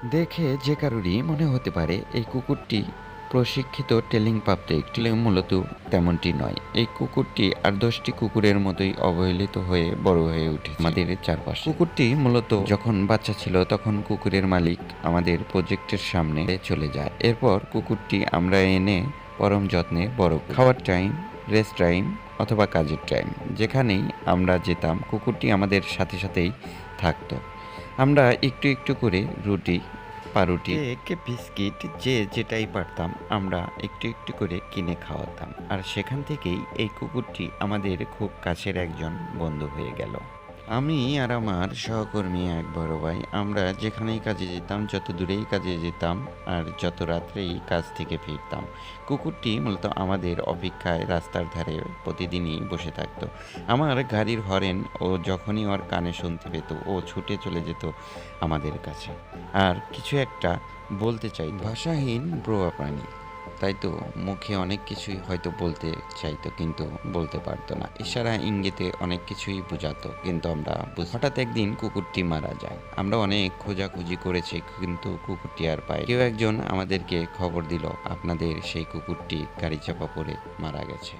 দেখে যে কারোরই মনে হতে পারে এই কুকুরটি প্রশিক্ষিত টেলিং প্রাপ্ত একটি, মূলত তেমনটি নয়। এই কুকুরটি আর ১০টি কুকুরের মতোই অবহেলিত হয়ে বড় হয়ে উঠেছে আমাদের চারপাশে। কুকুরটি মূলত যখন বাচ্চা ছিল তখন কুকুরের মালিক আমাদের প্রজেক্টের সামনে চলে যায়। এরপর কুকুরটি আমরা এনে পরম যত্নে বড় করি। খাওয়ার টাইম, রেস্ট টাইম অথবা কাজের টাইম যেখানেই আমরা যেতাম কুকুরটি আমাদের সাথে সাথেই থাকতো। আমরা একটু একটু করে রুটি, পাউরুটি, কেক, বিস্কিট যে যেটাই পারতাম আমরা একটু একটু করে কিনে খাওয়াতাম। আর সেখান থেকেই এই কুকুরটি আমাদের খুব কাছের একজন বন্ধু হয়ে গেল। আমি আর আমার সহকর্মী এক বড় ভাই আমরা যেখানেই কাজে যেতাম, যত দূরেই কাজে যেতাম আর যত রাত্রেই কাজ থেকে ফিরতাম, কুকুরটি মূলত আমাদের অপেক্ষায় রাস্তার ধারে প্রতিদিনই বসে থাকতো। আমার গাড়ির হরেন ও যখনই ওর কানে শুনতে পেত ও ছুটে চলে যেত আমাদের কাছে আর কিছু একটা বলতে চাইতো। ভাষাহীন ব্রোয়া প্রাণী, তাই তো মুখে অনেক কিছুই হয়তো বলতে চাইতো কিন্তু বলতে পারতো না। ইশারা ইঙ্গিতে অনেক কিছুই বোঝাতো কিন্তু আমরা হঠাৎ একদিন কুকুরটি মারা যায়। আমরা অনেক খোঁজাখুঁজি করেছি কিন্তু কুকুরটি আর পাই। কেউ একজন আমাদেরকে খবর দিল আপনাদের সেই কুকুরটি গাড়ি চাপা পড়ে মারা গেছে।